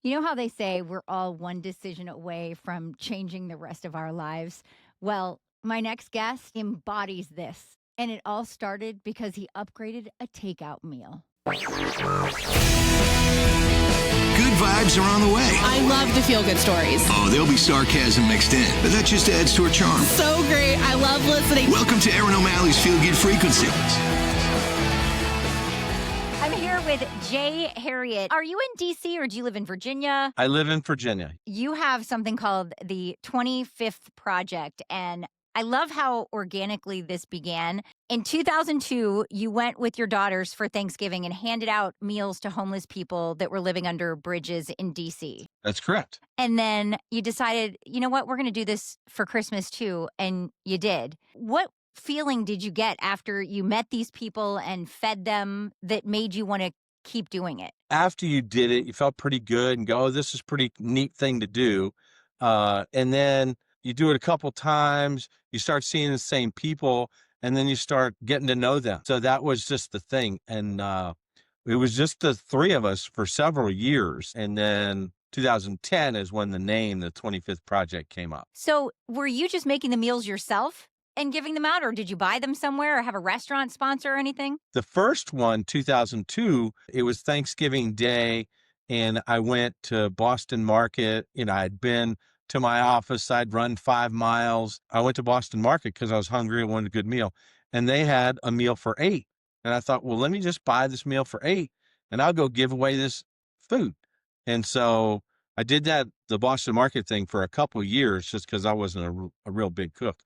You know how they say we're all one decision away from changing the rest of our lives? Well, my next guest embodies this. And it all started because he upgraded a takeout meal. Good vibes are on the way. I love the feel-good stories. Oh, there'll be sarcasm mixed in, but that just adds to our charm. So great. I love listening. Welcome to Aaron O'Malley's Feel Good Frequency. I'm here with Jay Herriott. Are you in DC or do you live in Virginia? I live in Virginia. You have something called the 25th Project, and I love how organically this began. In 2002, you went with your daughters for Thanksgiving and handed out meals to homeless people that were living under bridges in DC. That's correct. And then you decided, you know what, we're going to do this for Christmas too. And you did. What feeling did you get after you met these people and fed them that made you want to keep doing it? After you did it, you felt pretty good and go, oh, this is a pretty neat thing to do. And then you do it a couple times, you start seeing the same people, and then you start getting to know them. So that was just the thing. And it was just the three of us for several years. And then 2010 is when the name, the 25th Project, came up. So were you just making the meals yourself and giving them out, or did you buy them somewhere or have a restaurant sponsor or anything? The first one, 2002, it was Thanksgiving Day, and I went to Boston Market. I'd been to my office. I'd run 5 miles. I went to Boston Market because I was hungry and wanted a good meal. And they had a meal for 8. And I thought, well, let me just buy this meal for 8 and I'll go give away this food. And so I did the Boston Market thing for a couple of years just because I wasn't a real big cook.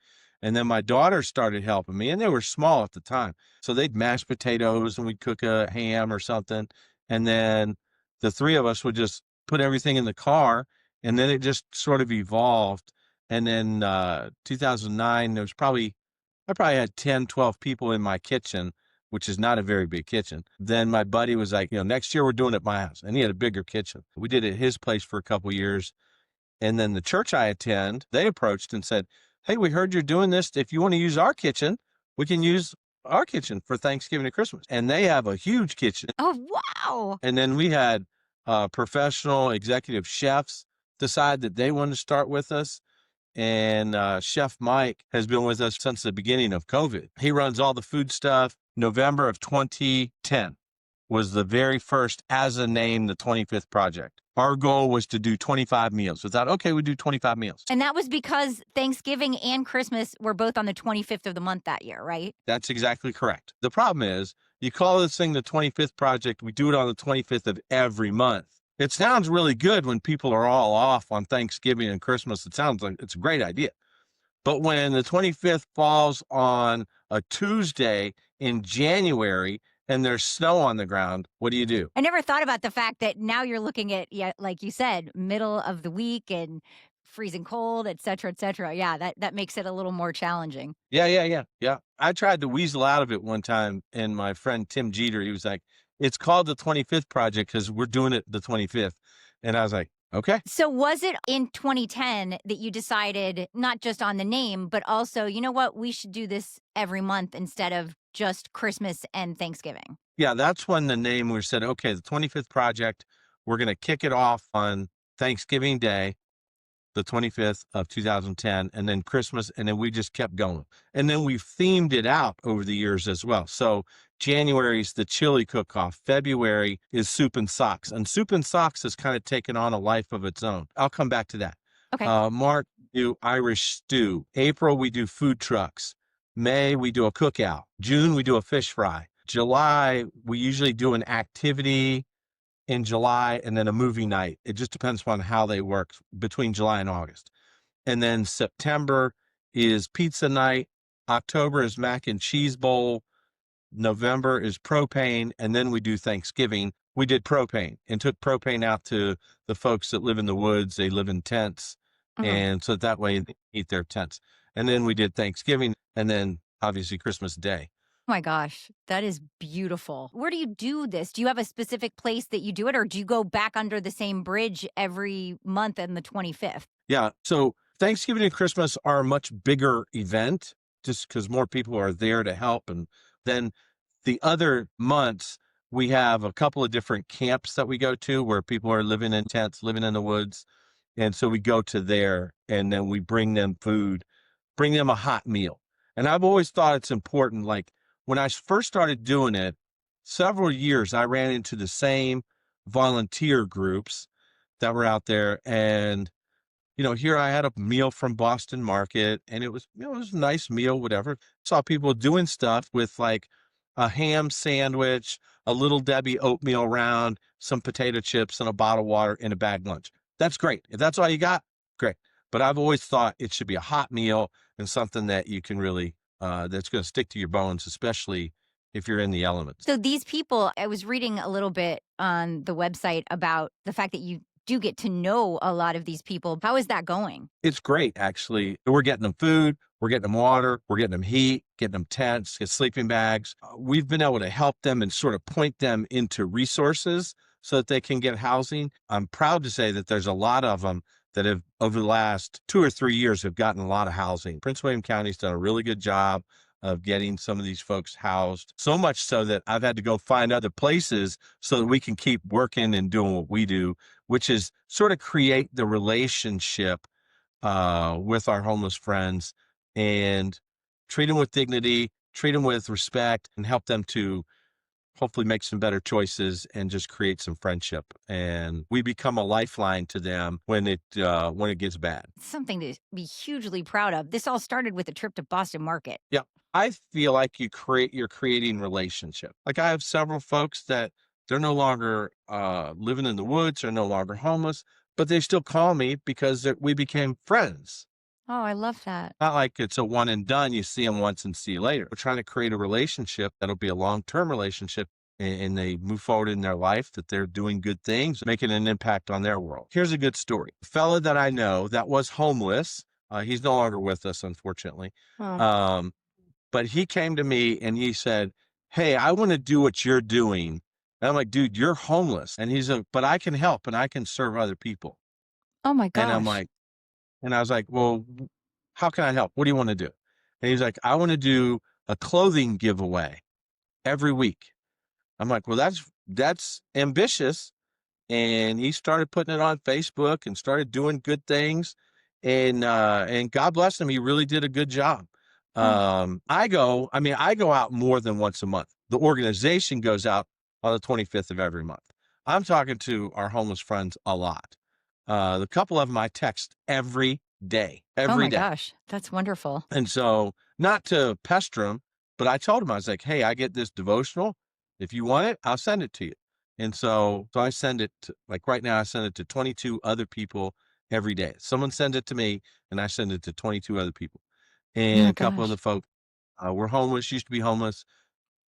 And then my daughters started helping me, and they were small at the time. So they'd mash potatoes and we'd cook a ham or something. And then the three of us would just put everything in the car. And then it just sort of evolved. And then 2009, I probably had 10, 12 people in my kitchen, which is not a very big kitchen. Then my buddy was like, next year we're doing it at my house. And he had a bigger kitchen. We did it at his place for a couple of years. And then the church I attend, they approached and said, hey, we heard you're doing this. If you want to use our kitchen, we can use our kitchen for Thanksgiving and Christmas. And they have a huge kitchen. Oh, wow. And then we had professional executive chefs decide that they wanted to start with us. And Chef Mike has been with us since the beginning of COVID. He runs all the food stuff. November of 2010 was the very first, as a name, the 25th Project. Our goal was to do 25 meals. We thought, okay, we do 25 meals. And that was because Thanksgiving and Christmas were both on the 25th of the month that year, right? That's exactly correct. The problem is, you call this thing the 25th Project, we do it on the 25th of every month. It sounds really good when people are all off on Thanksgiving and Christmas. It sounds like it's a great idea. But when the 25th falls on a Tuesday in January and there's snow on the ground, what do? I never thought about the fact that now you're looking at, like you said, middle of the week and freezing cold, et cetera, et cetera. Yeah, that makes it a little more challenging. Yeah. I tried to weasel out of it one time, and my friend Tim Jeter, he was like, it's called the 25th Project because we're doing it the 25th. And I was like, okay. So was it in 2010 that you decided not just on the name, but also, you know what, we should do this every month instead of just Christmas and Thanksgiving? Yeah, that's when the name, we said, okay, the 25th Project, we're going to kick it off on Thanksgiving Day, the 25th of 2010, and then Christmas, and then we just kept going. And then we've themed it out over the years as well. So January is the chili cook-off. February is soup and socks. And soup and socks has kind of taken on a life of its own. I'll come back to that. Okay. March, we do Irish stew. April, we do food trucks. May, we do a cookout. June, we do a fish fry. July, we usually do an activity in July and then a movie night. It just depends on how they work between July and August. And then September is pizza night. October is mac and cheese bowl. November is propane. And then we do Thanksgiving. We did propane and took propane out to the folks that live in the woods. They live in tents. Mhm. And so that way they eat their tents. And then we did Thanksgiving and then obviously Christmas Day. Oh my gosh, that is beautiful. Where do you do this? Do you have a specific place that you do it, or do you go back under the same bridge every month on the 25th? Yeah. So Thanksgiving and Christmas are a much bigger event just because more people are there to help. And then the other months, We have a couple of different camps that we go to where people are living in tents, living in the woods. And so we go to there and then we bring them food, bring them a hot meal. And I've always thought it's important. Like when I first started doing it, several years, I ran into the same volunteer groups that were out there. And, here I had a meal from Boston Market and it was a nice meal, whatever. Saw people doing stuff with like a ham sandwich, a little Debbie oatmeal round, some potato chips and a bottle of water and a bag lunch. That's great. If that's all you got, great. But I've always thought it should be a hot meal and something that you can really, that's going to stick to your bones, especially if you're in the elements. So these people, I was reading a little bit on the website about the fact that you do get to know a lot of these people. How is that going? It's great, actually. We're getting them food, we're getting them water, we're getting them heat, getting them tents, get sleeping bags. We've been able to help them and sort of point them into resources so that they can get housing. I'm proud to say that there's a lot of them that have, over the last 2 or 3 years, have gotten a lot of housing. Prince William County's done a really good job of getting some of these folks housed, so much so that I've had to go find other places so that we can keep working and doing what we do, which is sort of create the relationship with our homeless friends and treat them with dignity, treat them with respect, and help them to hopefully make some better choices and just create some friendship. And we become a lifeline to them when it gets bad. It's something to be hugely proud of. This all started with a trip to Boston Market. Yeah. I feel like you're creating relationship. Like I have several folks that they're no longer living in the woods, they're no longer homeless, but they still call me because we became friends. Oh, I love that. Not like it's a one and done. You see them once and see you later. We're trying to create a relationship that'll be a long-term relationship and they move forward in their life, that they're doing good things, making an impact on their world. Here's a good story. A fella that I know that was homeless, he's no longer with us, unfortunately. Oh. But he came to me and he said, "Hey, I want to do what you're doing." And I'm like, "Dude, you're homeless." And he's like, "But I can help and I can serve other people." Oh my And gosh. I was like, "Well, how can I help? What do you want to do?" And he's like, "I want to do a clothing giveaway every week." I'm like, "Well, that's ambitious." And he started putting it on Facebook and started doing good things. And God bless him, he really did a good job. Oh, I go out more than once a month. The organization goes out on the 25th of every month. I'm talking to our homeless friends a lot. The couple of them I text oh every my day. gosh. That's wonderful. And so, not to pester him, but I told him, I was like, "Hey, I get this devotional. If you want it, I'll send it to you." And so I send it to, like right now, I send it to 22 other people every day. Someone sends it to me and I send it to 22 other people. And Oh a couple of the gosh. folks were homeless, used to be homeless,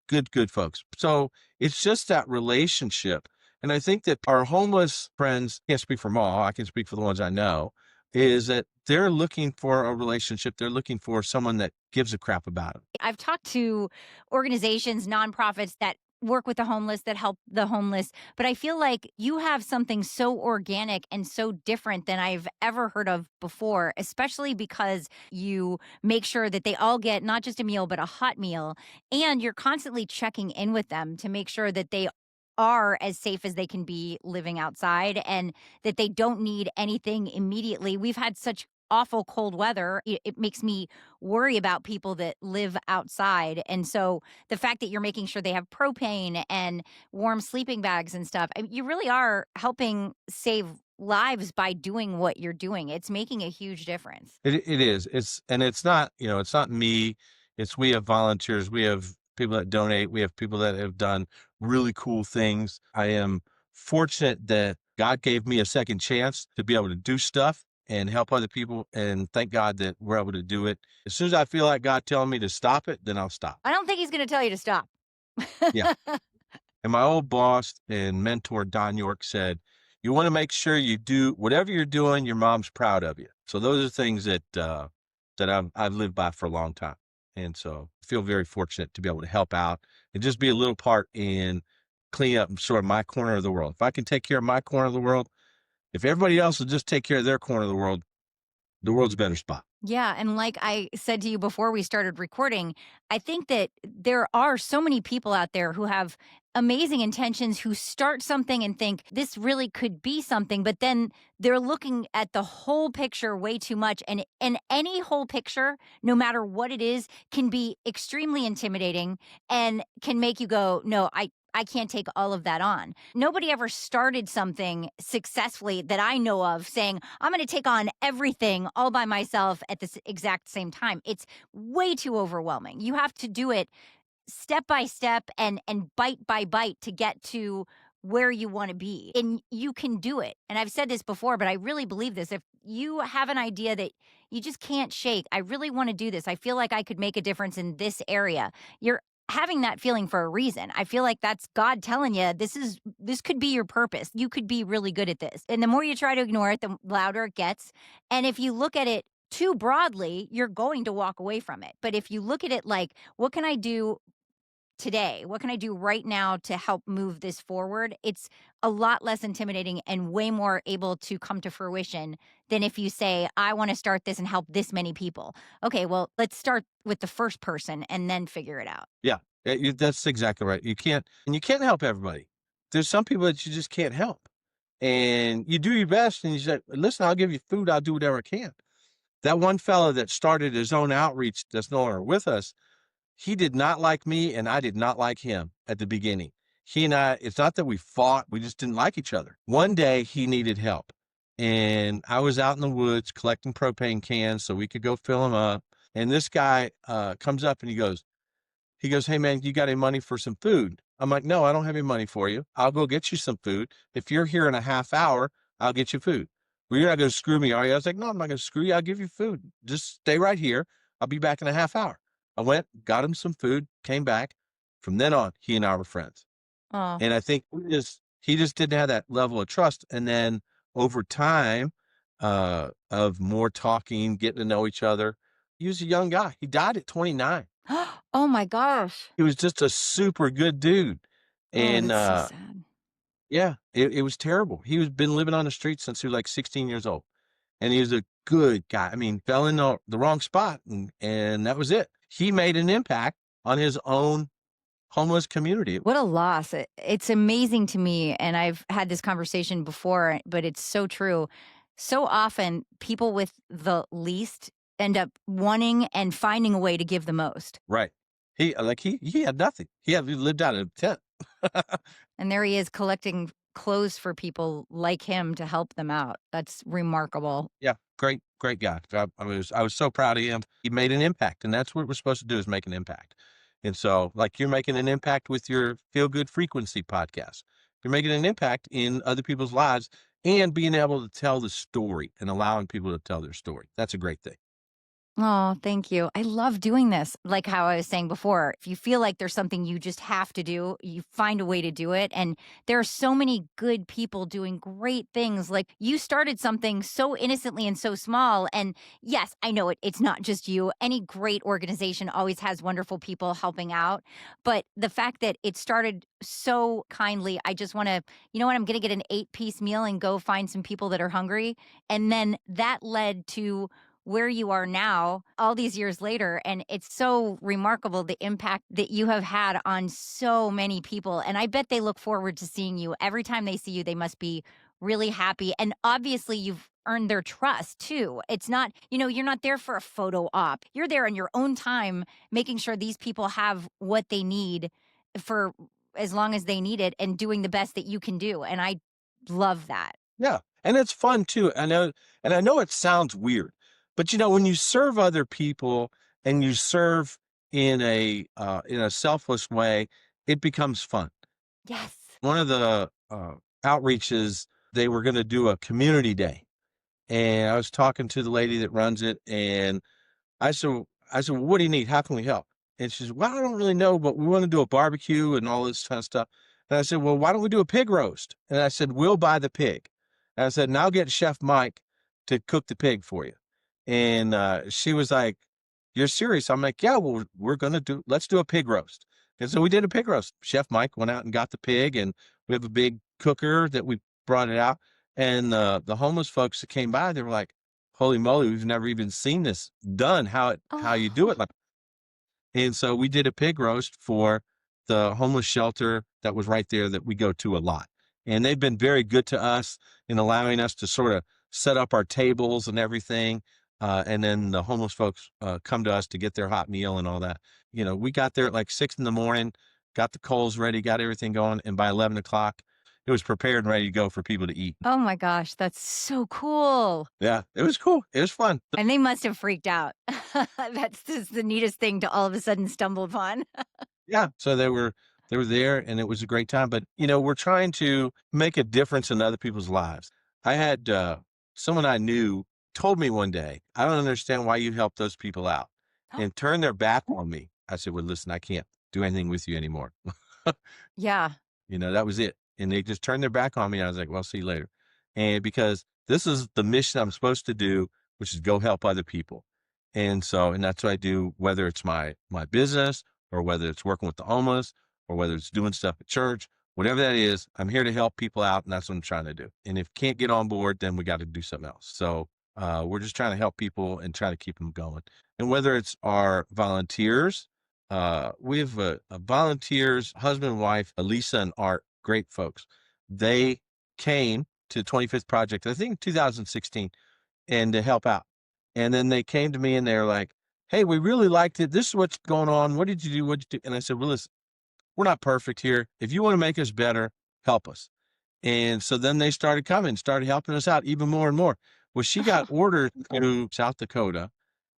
good folks. So it's just that relationship. And I think that our homeless friends, can't speak for them all, I can speak for the ones I know, is that they're looking for a relationship. They're looking for someone that gives a crap about them. I've talked to organizations, nonprofits that work with the homeless, that help the homeless, but I feel like you have something so organic and so different than I've ever heard of before, especially because you make sure that they all get not just a meal, but a hot meal. And you're constantly checking in with them to make sure that they are as safe as they can be living outside and that they don't need anything immediately. We've had such awful cold weather. It makes me worry about people that live outside. And so the fact that you're making sure they have propane and warm sleeping bags and stuff, I mean, you really are helping save lives by doing what you're doing. It's making a huge difference. It is. It's not, it's not me. It's we have volunteers. We have people that donate. We have people that have done really cool things. I am fortunate that God gave me a second chance to be able to do stuff and help other people. And thank God that we're able to do it. As soon as I feel like God telling me to stop it, then I'll stop. I don't think he's going to tell you to stop. Yeah. And my old boss and mentor, Don York, said, "You want to make sure you do whatever you're doing, your mom's proud of you." So those are things that I've lived by for a long time. And so I feel very fortunate to be able to help out and just be a little part in cleaning up sort of my corner of the world. If I can take care of my corner of the world, if everybody else will just take care of their corner of the world, the world's a better spot. Yeah. And like I said to you before we started recording, I think that there are so many people out there who have amazing intentions, who start something and think this really could be something, but then they're looking at the whole picture way too much. And any whole picture, no matter what it is, can be extremely intimidating and can make you go, no, I can't take all of that on. Nobody ever started something successfully that I know of saying, I'm going to take on everything all by myself at this exact same time. It's way too overwhelming. You have to do it step by step and bite by bite to get to where you want to be. And you can do it. And I've said this before, but I really believe this. If you have an idea that you just can't shake, I really want to do this. I feel like I could make a difference in this area. You're having that feeling for a reason. I feel like that's God telling you this could be your purpose. You could be really good at this. And the more you try to ignore it, the louder it gets. And if you look at it too broadly, you're going to walk away from it. But if you look at it like, what can I do today? What can I do right now to help move this forward? It's a lot less intimidating and way more able to come to fruition than if you say, I want to start this and help this many people. Okay, well, let's start with the first person and then figure it out. Yeah, that's exactly right. You can't help everybody. There's some people that you just can't help. And you do your best and you say, listen, I'll give you food. I'll do whatever I can. That one fellow that started his own outreach that's no longer with us, he did not like me and I did not like him at the beginning. He and I, it's not that we fought, we just didn't like each other. One day he needed help and I was out in the woods collecting propane cans so we could go fill them up. And this guy comes up and he goes, hey man, you got any money for some food? I'm like, no, I don't have any money for you. I'll go get you some food. If you're here in a half hour, I'll get you food. Well, you're not going to screw me, are you? I was like, no, I'm not going to screw you. I'll give you food. Just stay right here. I'll be back in a half hour. I went, got him some food, came back. From then on, he and I were friends. Oh, And I think he just didn't have that level of trust. And then over time of more talking, getting to know each other, he was a young guy. He died at 29. oh my gosh. He was just a super good dude. Oh, And that's so sad. yeah, it was terrible. He was been living on the streets since he was like 16 years old. And he was a good guy. I mean, fell in the wrong spot and that was it. He made an impact on his own homeless community. What a loss. It's amazing to me. And I've had this conversation before, but it's so true. So often, people with the least end up wanting and finding a way to give the most. Right. He had nothing. He lived out in a tent. And there he is collecting clothes for people like him to help them out. That's remarkable. Yeah, great guy. I was so proud of him. He made an impact, and that's what we're supposed to do is make an impact. And so, like you're making an impact with your Feel Good Frequency podcast. You're making an impact in other people's lives and being able to tell the story and allowing people to tell their story. That's a great thing. Oh, thank you. I love doing this. Like how I was saying before, if you feel like there's something you just have to do, you find a way to do it. And there are so many good people doing great things. Like you started something so innocently and so small. And yes, I know it's not just you. Any great organization always has wonderful people helping out. But the fact that it started so kindly, I just want to, you know what, I'm going to get an 8-piece meal and go find some people that are hungry. And then that led to where you are now all these years later. And it's so remarkable the impact that you have had on so many people. And I bet they look forward to seeing you. Every time they see you, they must be really happy. And obviously you've earned their trust too. It's not, you're not there for a photo op. You're there in your own time, making sure these people have what they need for as long as they need it and doing the best that you can do. And I love that. Yeah. And it's fun too. I know it sounds weird, but when you serve other people and you serve in a selfless way, it becomes fun. Yes. One of the outreaches, they were going to do a community day, and I was talking to the lady that runs it, and I said, well, what do you need? How can we help? And she says, well, I don't really know, but we want to do a barbecue and all this kind of stuff. And I said, well, why don't we do a pig roast? And I said, we'll buy the pig. And I said, and I'll get Chef Mike to cook the pig for you. And she was like, you're serious? I'm like, yeah, well, let's do a pig roast. And so we did a pig roast. Chef Mike went out and got the pig, and we have a big cooker that we brought it out. And the homeless folks that came by, they were like, holy moly, we've never even seen this done, how you do Oh, it. And so we did a pig roast for the homeless shelter that was right there that we go to a lot. And they've been very good to us in allowing us to sort of set up our tables and everything. And then the homeless folks come to us to get their hot meal and all that. We got there at like 6 in the morning, got the coals ready, got everything going. And by 11 o'clock, it was prepared and ready to go for people to eat. oh my gosh, that's so cool. Yeah, it was cool. It was fun. And they must have freaked out. That's just the neatest thing to all of a sudden stumble upon. Yeah. So they were there and it was a great time. But we're trying to make a difference in other people's lives. I had someone I knew told me one day, I don't understand why you help those people out and turn their back on me. I said, well, listen, I can't do anything with you anymore. Yeah. That was it. And they just turned their back on me. I was like, well, see you later. And because this is the mission I'm supposed to do, which is go help other people. And that's what I do, whether it's my business or whether it's working with the homeless or whether it's doing stuff at church, whatever that is, I'm here to help people out. And that's what I'm trying to do. And if can't get on board, then we got to do something else. So we're just trying to help people and try to keep them going. And whether it's our volunteers, we have a volunteers, husband and wife, Elisa and Art, great folks. They came to the 25th Project, I think 2016, and to help out. And then they came to me and they're like, hey, we really liked it. This is what's going on. What did you do? What'd you do? And I said, well, listen, we're not perfect here. If you want to make us better, help us. And so then they started coming, started helping us out even more and more. Well, she got orders to South Dakota,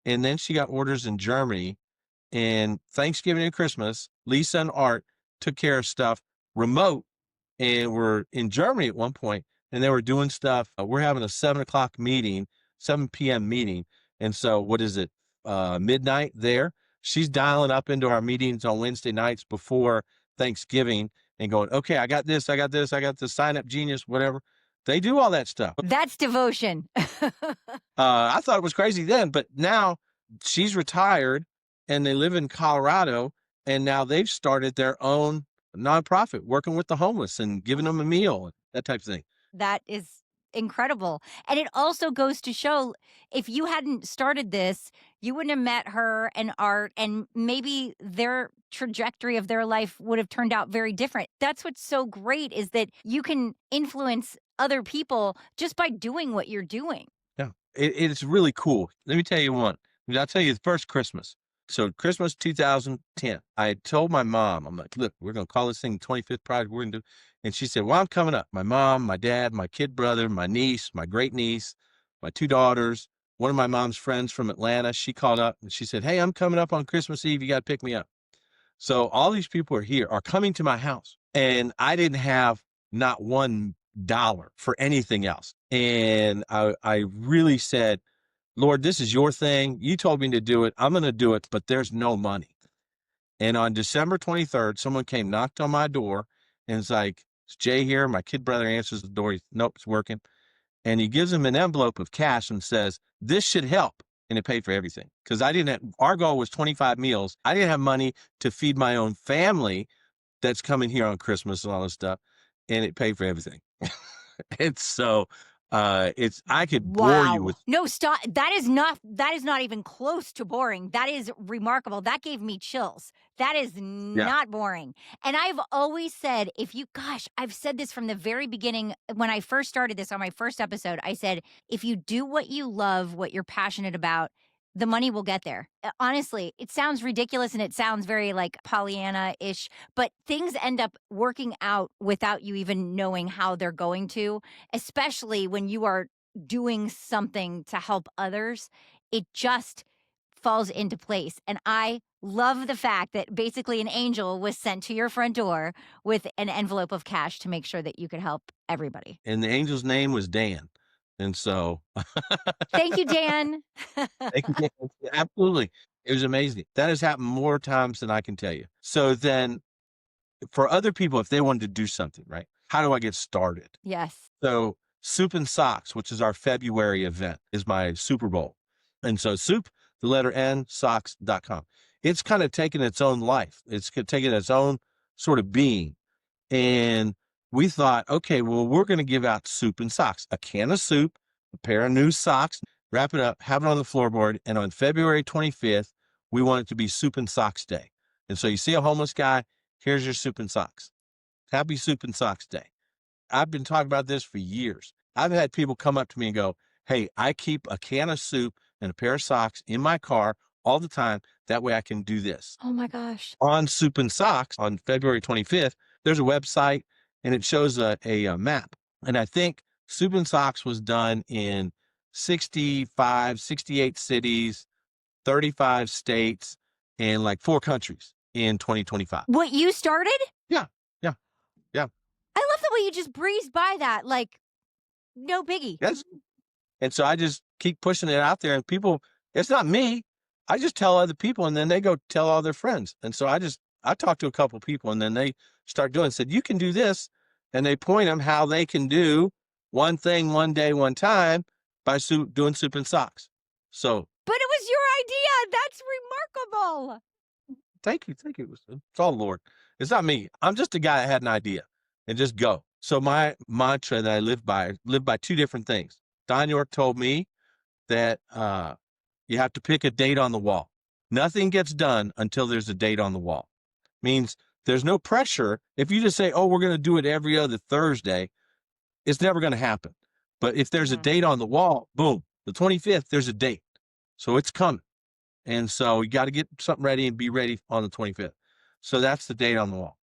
and then she got orders in Germany. And Thanksgiving and Christmas, Lisa and Art took care of stuff remote and were in Germany at one point, and they were doing stuff. We're having a 7 o'clock meeting, 7 p.m. meeting. And so what is it? Midnight there. She's dialing up into our meetings on Wednesday nights before Thanksgiving and going, okay, I got this, I got this, I got the sign up genius, whatever. They do all that stuff. That's devotion. I thought it was crazy then, but now she's retired and they live in Colorado, and now they've started their own nonprofit working with the homeless and giving them a meal, that type of thing. That is incredible. And it also goes to show if you hadn't started this, you wouldn't have met her and Art, and maybe their trajectory of their life would have turned out very different. That's what's so great is that you can influence other people just by doing what you're doing. Yeah, it's really cool. Let me tell you one. I'll tell you the first Christmas. So Christmas 2010, I told my mom, I'm like, look, we're going to call this thing 25th Project. We're going to do. And she said, well, I'm coming up. My mom, my dad, my kid brother, my niece, my great niece, my two daughters, one of my mom's friends from Atlanta. She called up and she said, hey, I'm coming up on Christmas Eve. You got to pick me up. So all these people are coming to my house, and I didn't have not $1 for anything else. And I really said, Lord, this is your thing. You told me to do it. I'm going to do it, but there's no money. And on December 23rd, someone came, knocked on my door, and it's like, it's Jay here. My kid brother answers the door. Nope, it's working. And he gives him an envelope of cash and says, this should help. And it paid for everything. Because our goal was 25 meals. I didn't have money to feed my own family that's coming here on Christmas and all this stuff. And it paid for everything. And so I could bore you with. No, stop. That is not even close to boring. That is remarkable. That gave me chills. That is not boring. And I've always said, I've said this from the very beginning. When I first started this on my first episode, I said, if you do what you love, what you're passionate about, the money will get there. Honestly, it sounds ridiculous and it sounds very like Pollyanna-ish, but things end up working out without you even knowing how they're going to, especially when you are doing something to help others. It just falls into place. And I love the fact that basically an angel was sent to your front door with an envelope of cash to make sure that you could help everybody. And the angel's name was Dan. And so thank you, Dan. Thank you, Dan. Absolutely. It was amazing. That has happened more times than I can tell you. So then for other people, if they wanted to do something, right? How do I get started? Yes. So Soup and Socks, which is our February event, is my Super Bowl. And so soup, the letter N, socks.com. It's kind of taken its own life. It's taken its own sort of being. And we thought, okay, well, we're going to give out soup and socks, a can of soup, a pair of new socks. wrap it up, have it on the floorboard. And on February 25th, we want it to be Soup and Socks Day. And so you see a homeless guy, here's your soup and socks. Happy Soup and Socks Day. I've been talking about this for years. I've had people come up to me and go, hey, I keep a can of soup and a pair of socks in my car all the time. That way I can do this. Oh my gosh. On Soup and Socks on February 25th, there's a website and it shows a map. And I think Soup and Socks was done in 65, 68 cities, 35 states, and like 4 countries in 2025. What you started? Yeah, yeah, yeah. I love the way you just breezed by that. Like, no biggie. Yes. And so I just keep pushing it out there, and people, it's not me. I just tell other people, and then they go tell all their friends. And so I talk to a couple people, and then they start doing, said, you can do this. And they point them how they can do one thing, one day, one time by doing Soup and Socks. So But it was your idea. That's remarkable. thank you. Thank you. It's all Lord. It's not me. I'm just a guy that had an idea and just go. So my mantra that I live by 2 different things. Don York told me that you have to pick a date on the wall. Nothing gets done until there's a date on the wall. Means there's no pressure. If you just say, oh, we're going to do it every other Thursday, it's never going to happen. But if there's a date on the wall, boom, the 25th, there's a date. So it's coming. And so you got to get something ready and be ready on the 25th. So that's the date on the wall.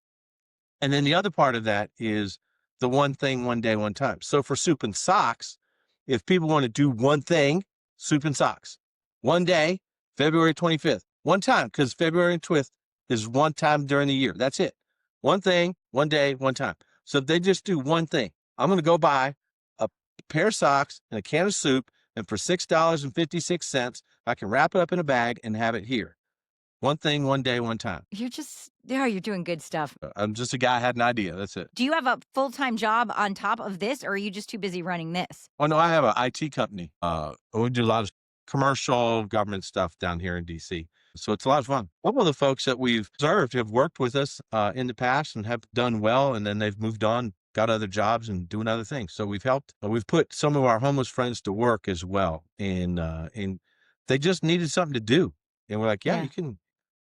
And then the other part of that is the one thing, one day, one time. So for Soup and Socks, if people want to do one thing, Soup and Socks. One day, February 25th. One time, because February 25th is one time during the year. That's it. One thing, one day, one time. So if they just do one thing, I'm going to go buy a pair of socks and a can of soup, and for $6.56, I can wrap it up in a bag and have it here. One thing, one day, one time. You're doing good stuff. I'm just a guy who had an idea. That's it. Do you have a full-time job on top of this, or are you just too busy running this? Oh, no, I have an IT company. We do a lot of commercial government stuff down here in D.C. So it's a lot of fun. A couple of the folks that we've served have worked with us in the past and have done well, and then they've moved on, got other jobs and doing other things. So we've helped. We've put some of our homeless friends to work as well, and they just needed something to do. And we're like, yeah, you can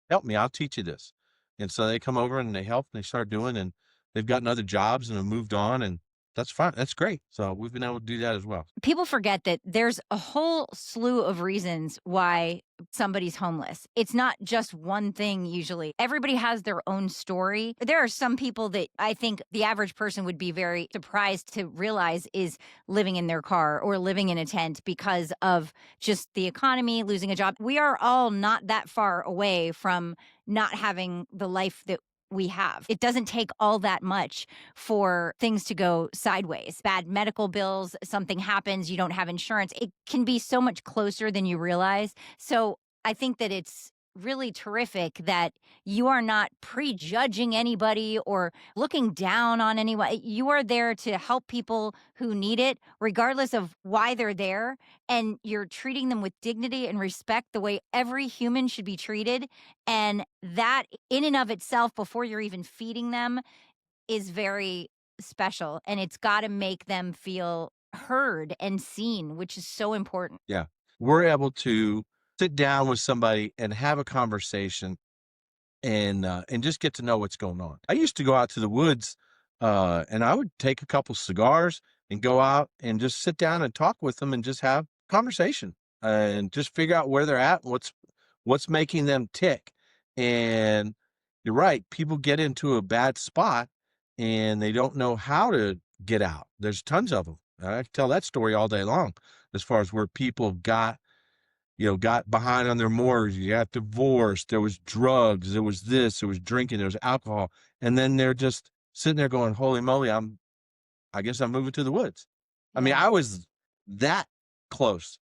help me. I'll teach you this. And so they come over and they help and they start doing, and they've gotten other jobs and have moved on, and that's fine. That's great. So we've been able to do that as well. People forget that there's a whole slew of reasons why somebody's homeless. It's not just one thing usually. Everybody has their own story. There are some people that I think the average person would be very surprised to realize is living in their car or living in a tent because of just the economy, losing a job. We are all not that far away from not having the life that we have. It doesn't take all that much for things to go sideways. Bad medical bills, something happens, you don't have insurance. It can be so much closer than you realize. So I think that it's really terrific that you are not prejudging anybody or looking down on anyone. You are there to help people who need it, regardless of why they're there. And you're treating them with dignity and respect the way every human should be treated. And that in and of itself, before you're even feeding them, is very special. And it's got to make them feel heard and seen, which is so important. Yeah. We're able to sit down with somebody and have a conversation and just get to know what's going on. I used to go out to the woods and I would take a couple cigars and go out and just sit down and talk with them and just have conversation and just figure out where they're at, what's making them tick. And you're right, people get into a bad spot and they don't know how to get out. There's tons of them. I can tell that story all day long as far as where people got behind on their mortgage, you got divorced, there was drugs, there was this, there was drinking, there was alcohol. And then they're just sitting there going, holy moly, I guess I'm moving to the woods. I mean, I was that close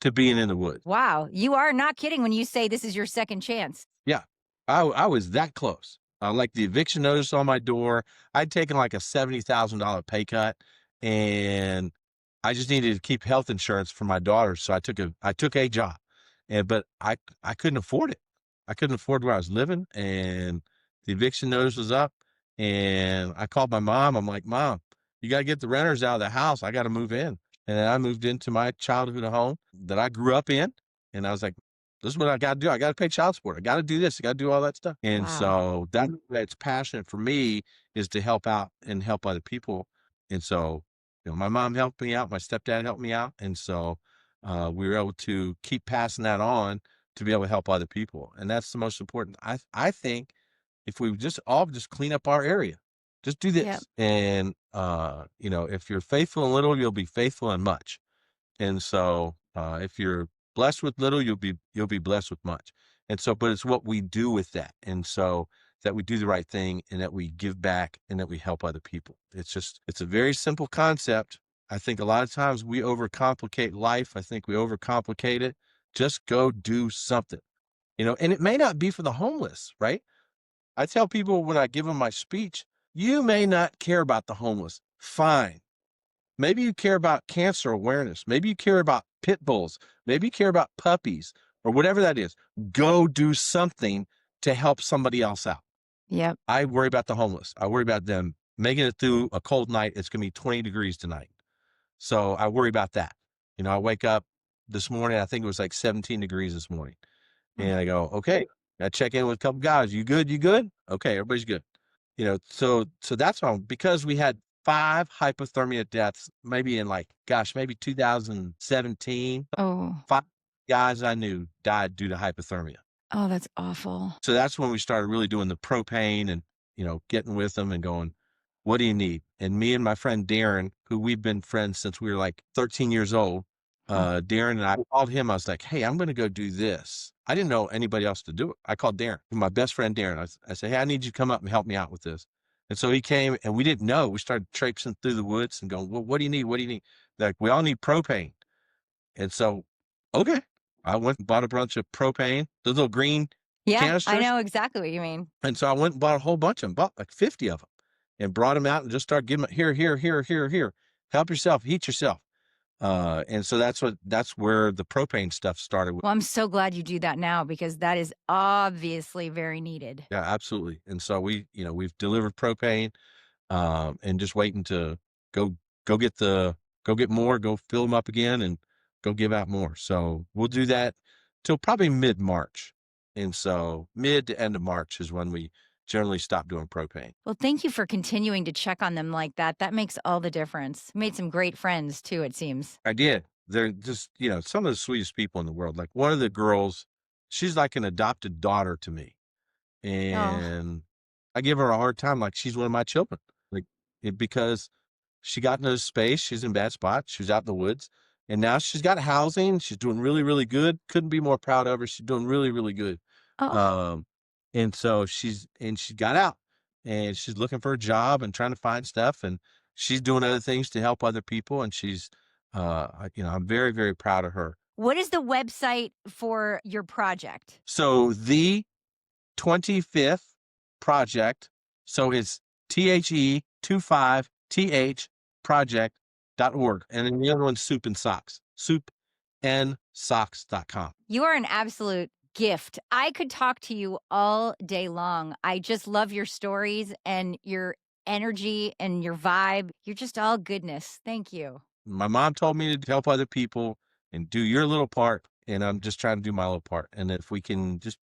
to being in the woods. Wow. You are not kidding when you say this is your second chance. Yeah. I was that close. Like the eviction notice on my door, I'd taken like a $70,000 pay cut, and I just needed to keep health insurance for my daughter. So I took a job, but I couldn't afford it. I couldn't afford where I was living, and the eviction notice was up, and I called my mom. I'm like, Mom, you got to get the renters out of the house. I got to move in. And then I moved into my childhood home that I grew up in. And I was like, this is what I got to do. I got to pay child support. I got to do this. I got to do all that stuff. And Wow. so that's passionate for me is to help out and help other people. And so, my mom helped me out. My stepdad helped me out. And so we were able to keep passing that on to be able to help other people. And that's the most important. I think if we just all just clean up our area, just do Yep. this. And, if you're faithful in little, you'll be faithful in much. And so, if you're blessed with little, you'll be blessed with much. And so, but it's what we do with that. And so that we do the right thing and that we give back and that we help other people. It's a very simple concept. I think a lot of times we overcomplicate life. I think we overcomplicate it. Just go do something, and it may not be for the homeless, right? I tell people when I give them my speech, you may not care about the homeless. Fine. Maybe you care about cancer awareness. Maybe you care about pit bulls. Maybe you care about puppies or whatever that is. Go do something to help somebody else out. Yep. I worry about the homeless. I worry about them making it through a cold night. It's going to be 20 degrees tonight. So I worry about that. I wake up this morning, I think it was like 17 degrees this morning. Mm. And I go, okay, I check in with a couple guys. You good? You good? Okay, everybody's good. So that's why, because we had 5 hypothermia deaths, maybe in maybe 2017, Oh, 5 guys I knew died due to hypothermia. oh, that's awful. So that's when we started really doing the propane and, getting with them and going, what do you need? And me and my friend Darren, who we've been friends since we were like 13 years old, Huh. Darren and I called him. I was like, hey, I'm going to go do this. I didn't know anybody else to do it. I called Darren, my best friend Darren. I said, hey, I need you to come up and help me out with this. And so he came and we didn't know. We started traipsing through the woods and going, well, what do you need? What do you need? Like, we all need propane. And so, okay. I went and bought a bunch of propane, the little green Yeah, I canisters. know exactly what you mean. And so I went and bought a whole bunch of them, bought like 50 of them and brought them out and just started giving them here, here, here, here, here. Help yourself, heat yourself. And so that's where the propane stuff started with. Well, I'm so glad you do that now because that is obviously very needed. Yeah, absolutely. And so we've delivered propane, and just waiting to go, go get go get more, go fill them up again and go give out more. So we'll do that till probably mid-March. And so mid to end of March is when we generally stop doing propane. Well, thank you for continuing to check on them like that. That makes all the difference. Made some great friends too, it seems. I did. They're just, some of the sweetest people in the world. Like one of the girls, she's like an adopted daughter to me. Oh, And I give her a hard time like she's one of my children. Because she got into a space, she's in a bad spot, she was out in the woods, and now she's got housing, she's doing really, really good. Couldn't be more proud of her. She's doing really, really good. oh, Um, and so she got out and she's looking for a job and trying to find stuff and she's doing other things to help other people. And I'm very, very proud of her. what is the website for your project? So the 25th project. So it's THE25TH project.org. And then the other one's Soup and Socks, soupndsocks.com. You are an absolute gift. I could talk to you all day long. I just love your stories and your energy and your vibe. You're just all goodness. Thank you. My mom told me to help other people and do your little part. And I'm just trying to do my little part. And if we can just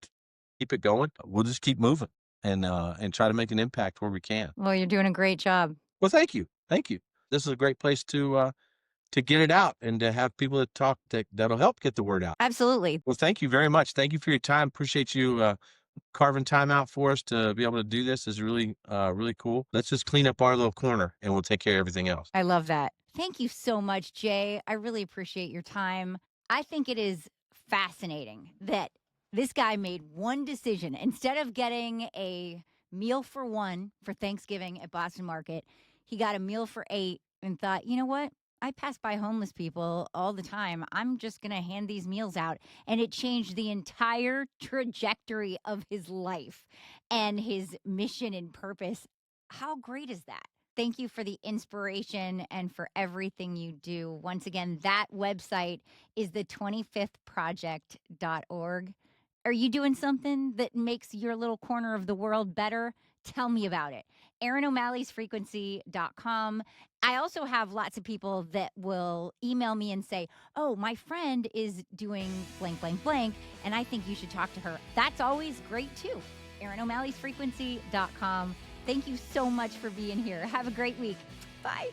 keep it going, we'll just keep moving and try to make an impact where we can. Well, you're doing a great job. Well, thank you. Thank you. This is a great place to get it out and to have people that talk that'll help get the word out. Absolutely. Well, thank you very much. Thank you for your time. Appreciate you carving time out for us to be able to do this. Is really, really cool. Let's just clean up our little corner and we'll take care of everything else. I love that. Thank you so much, Jay. I really appreciate your time. I think it is fascinating that this guy made one decision. Instead of getting a meal for one for Thanksgiving at Boston Market, he got a meal for 8 and thought, you know what? I pass by homeless people all the time. I'm just going to hand these meals out. And it changed the entire trajectory of his life and his mission and purpose. How great is that? Thank you for the inspiration and for everything you do. Once again, that website is the 25thproject.org. Are you doing something that makes your little corner of the world better? Tell me about it. AaronO'Malley'sFrequency.com I also have lots of people that will email me and say, oh, my friend is doing blank, blank, blank, and I think you should talk to her. That's always great too. ErinO'Malley'sFrequency.com. Thank you so much for being here. Have a great week. Bye.